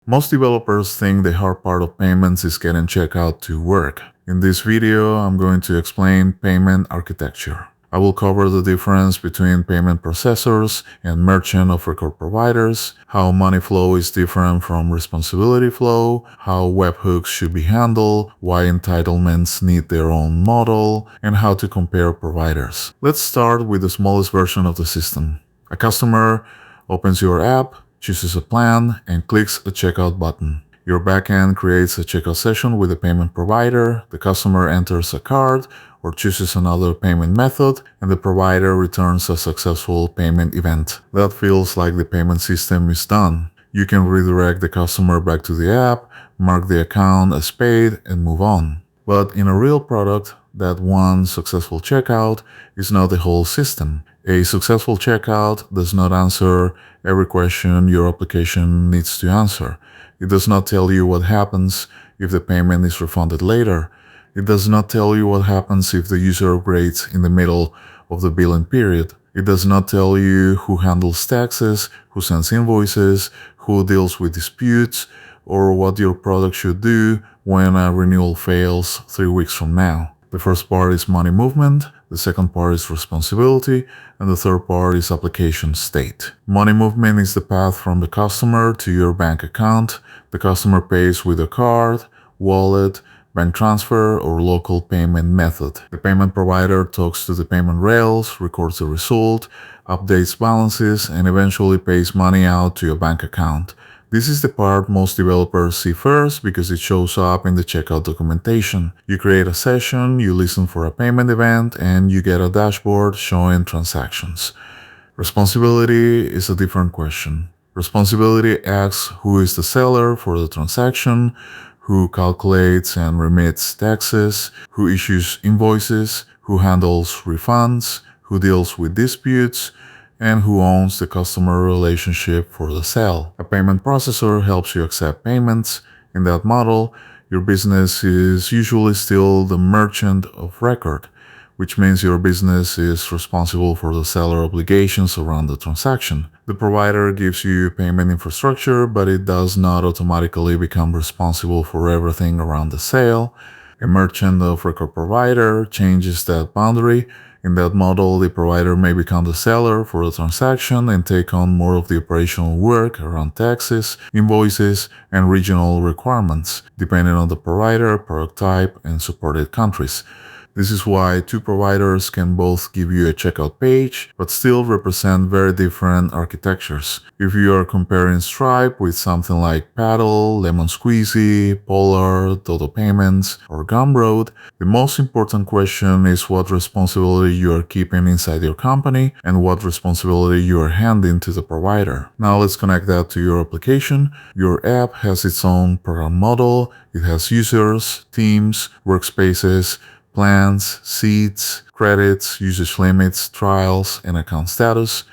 Most developers think the hard part of payments is getting checkout to work. In this video, I'm going to explain payment architecture. I will cover the difference between payment processors and merchant of record providers, how money flow is different from responsibility flow, how webhooks should be handled, why entitlements need their own model, and how to compare providers. Let's start with the smallest version of the system. A customer opens your app, chooses a plan, and clicks a checkout button. Your backend creates a checkout session with a payment provider, the customer enters a card or chooses another payment method, and the provider returns a successful payment event. That feels like the payment system is done. You can redirect the customer back to the app, mark the account as paid, and move on. But in a real product, that one successful checkout is not the whole system. A successful checkout does not answer every question your application needs to answer. It does not tell you what happens if the payment is refunded later. It does not tell you what happens if the user upgrades in the middle of the billing period. It does not tell you who handles taxes, who sends invoices, who deals with disputes, or what your product should do when a renewal fails 3 weeks from now. The first part is money movement, the second part is responsibility, and the third part is application state. Money movement is the path from the customer to your bank account. The customer pays with a card, wallet, bank transfer, or local payment method. The payment provider talks to the payment rails, records the result, updates balances, and eventually pays money out to your bank account. This is the part most developers see first because it shows up in the checkout documentation. You create a session, you listen for a payment event, and you get a dashboard showing transactions. Responsibility is a different question. Responsibility asks who is the seller for the transaction, who calculates and remits taxes, who issues invoices, who handles refunds, who deals with disputes, and who owns the customer relationship for the sale. A payment processor helps you accept payments. In that model, your business is usually still the merchant of record, which means your business is responsible for the seller obligations around the transaction. The provider gives you payment infrastructure, but it does not automatically become responsible for everything around the sale. A merchant of record provider changes that boundary. In that model, the provider may become the seller for the transaction and take on more of the operational work around taxes, invoices, and regional requirements, depending on the provider, product type, and supported countries. This is why two providers can both give you a checkout page, but still represent very different architectures. If you are comparing Stripe with something like Paddle, Lemon Squeezy, Polar, Dodo Payments, or Gumroad, the most important question is what responsibility you are keeping inside your company and what responsibility you are handing to the provider. Now let's connect that to your application. Your app has its own program model. It has users, teams, workspaces, plans, seats, credits, usage limits, trials, and account status.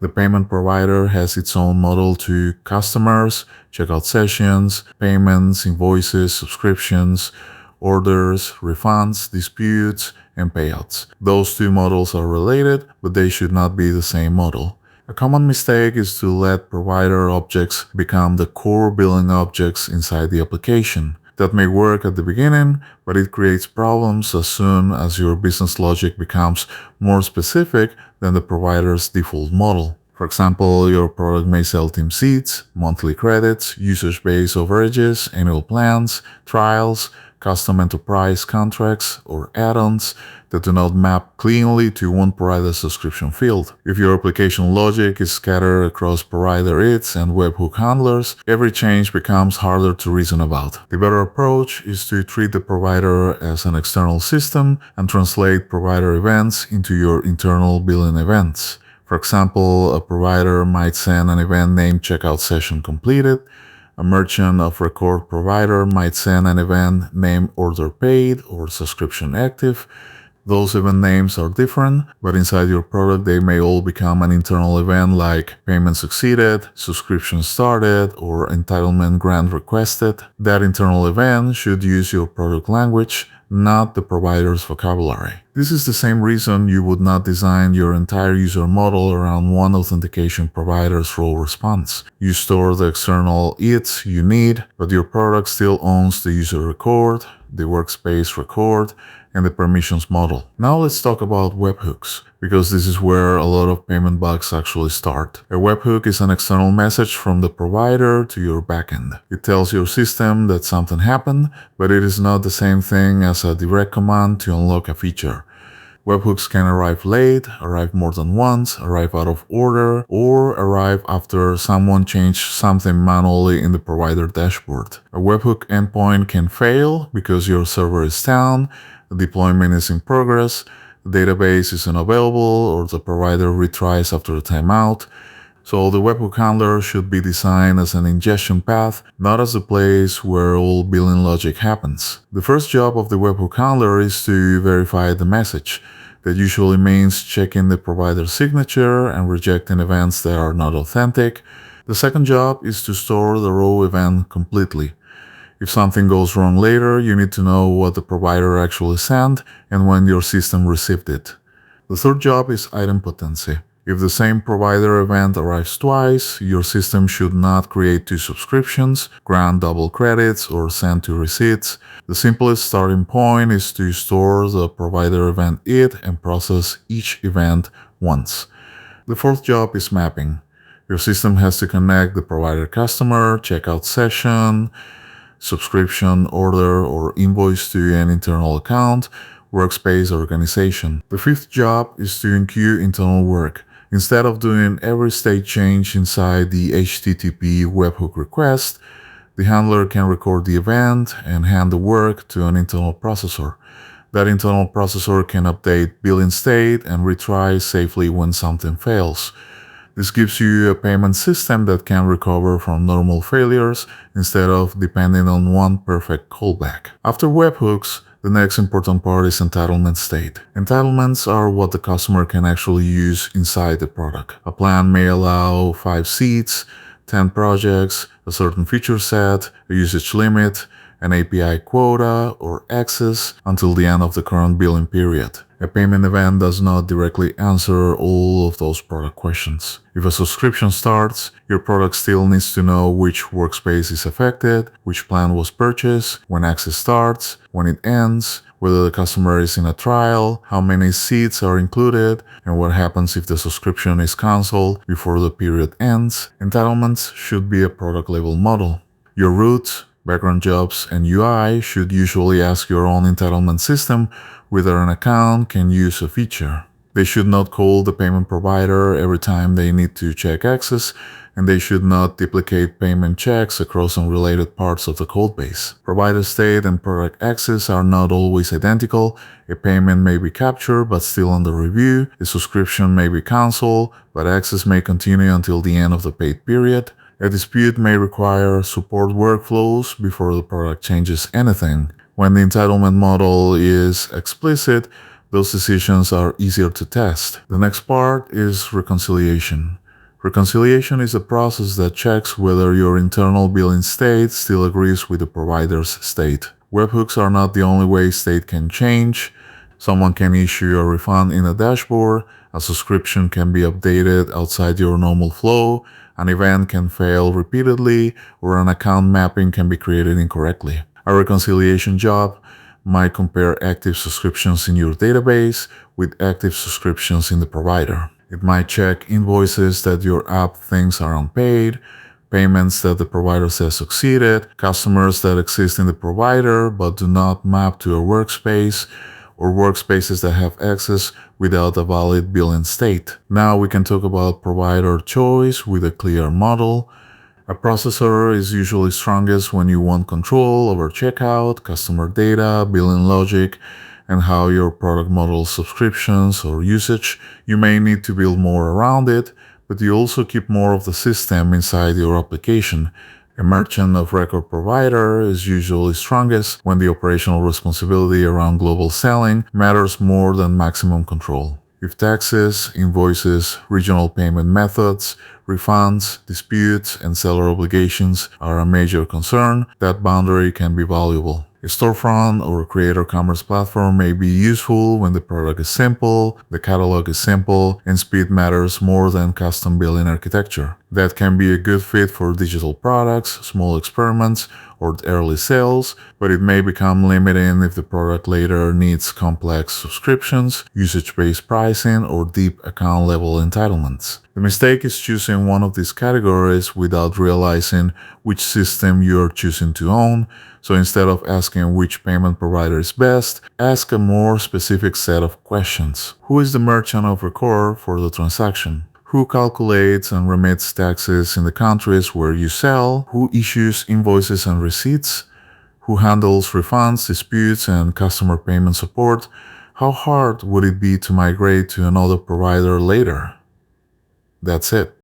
The payment provider has its own model to customers, checkout sessions, payments, invoices, subscriptions, orders, refunds, disputes, and payouts. Those two models are related, but they should not be the same model. A common mistake is to let provider objects become the core billing objects inside the application. That may work at the beginning, but it creates problems as soon as your business logic becomes more specific than the provider's default model. For example, your product may sell team seats, monthly credits, usage-based overages, annual plans, trials, custom enterprise contracts, or add-ons that do not map cleanly to one provider's subscription field. If your application logic is scattered across provider IDs and webhook handlers, every change becomes harder to reason about. The better approach is to treat the provider as an external system and translate provider events into your internal billing events. For example, a provider might send an event named checkout session completed. A merchant of record provider might send an event named order paid or subscription active. Those event names are different, but inside your product they may all become an internal event like payment succeeded, subscription started, or entitlement grant requested. That internal event should use your product language, not the provider's vocabulary. This is the same reason you would not design your entire user model around one authentication provider's role response. You store the external IDs you need, but your product still owns the user record, the workspace record, and the permissions model. Now let's talk about webhooks, because this is where a lot of payment bugs actually start. A webhook is an external message from the provider to your backend. It tells your system that something happened, but it is not the same thing as a direct command to unlock a feature. Webhooks can arrive late, arrive more than once, arrive out of order, or arrive after someone changed something manually in the provider dashboard. A webhook endpoint can fail because your server is down, the deployment is in progress, the database is unavailable, or the provider retries after a timeout. So the webhook handler should be designed as an ingestion path, not as the place where all billing logic happens. The first job of the webhook handler is to verify the message. That usually means checking the provider's signature and rejecting events that are not authentic. The second job is to store the raw event completely. If something goes wrong later, you need to know what the provider actually sent and when your system received it. The third job is idempotency. If the same provider event arrives twice, your system should not create two subscriptions, grant double credits, or send two receipts. The simplest starting point is to store the provider event ID and process each event once. The fourth job is mapping. Your system has to connect the provider customer, checkout session, subscription, order, or invoice to an internal account, workspace, or organization. The fifth job is to enqueue internal work. Instead of doing every state change inside the HTTP webhook request, the handler can record the event and hand the work to an internal processor. That internal processor can update billing state and retry safely when something fails. This gives you a payment system that can recover from normal failures instead of depending on one perfect callback. After webhooks, the next important part is entitlement state. Entitlements are what the customer can actually use inside the product. A plan may allow 5 seats, 10 projects, a certain feature set, a usage limit, an API quota, or access until the end of the current billing period. A payment event does not directly answer all of those product questions. If a subscription starts, your product still needs to know which workspace is affected, which plan was purchased, when access starts, when it ends, whether the customer is in a trial, how many seats are included, and what happens if the subscription is canceled before the period ends. Entitlements should be a product-level model. Your root, background jobs, and UI should usually ask your own entitlement system whether an account can use a feature. They should not call the payment provider every time they need to check access, and they should not duplicate payment checks across unrelated parts of the codebase. Provider state and product access are not always identical. A payment may be captured but still under review. A subscription may be canceled, but access may continue until the end of the paid period. A dispute may require support workflows before the product changes anything. When the entitlement model is explicit, those decisions are easier to test. The next part is reconciliation. Reconciliation is a process that checks whether your internal billing state still agrees with the provider's state. Webhooks are not the only way state can change. Someone can issue a refund in a dashboard, a subscription can be updated outside your normal flow, an event can fail repeatedly, or an account mapping can be created incorrectly. A reconciliation job might compare active subscriptions in your database with active subscriptions in the provider. It might check invoices that your app thinks are unpaid, payments that the provider says succeeded, customers that exist in the provider but do not map to a workspace, or workspaces that have access without a valid billing state. Now we can talk about provider choice with a clear model. A processor is usually strongest when you want control over checkout, customer data, billing logic, and how your product models subscriptions or usage. You may need to build more around it, but you also keep more of the system inside your application. A merchant of record provider is usually strongest when the operational responsibility around global selling matters more than maximum control. If taxes, invoices, regional payment methods, refunds, disputes, and seller obligations are a major concern, that boundary can be valuable. A storefront or creator commerce platform may be useful when the product is simple, the catalog is simple, and speed matters more than custom billing architecture. That can be a good fit for digital products, small experiments, or early sales, but it may become limiting if the product later needs complex subscriptions, usage-based pricing, or deep account-level entitlements. The mistake is choosing one of these categories without realizing which system you are choosing to own. So instead of asking which payment provider is best, ask a more specific set of questions. Who is the merchant of record for the transaction? Who calculates and remits taxes in the countries where you sell? Who issues invoices and receipts? Who handles refunds, disputes, and customer payment support? How hard would it be to migrate to another provider later? That's it.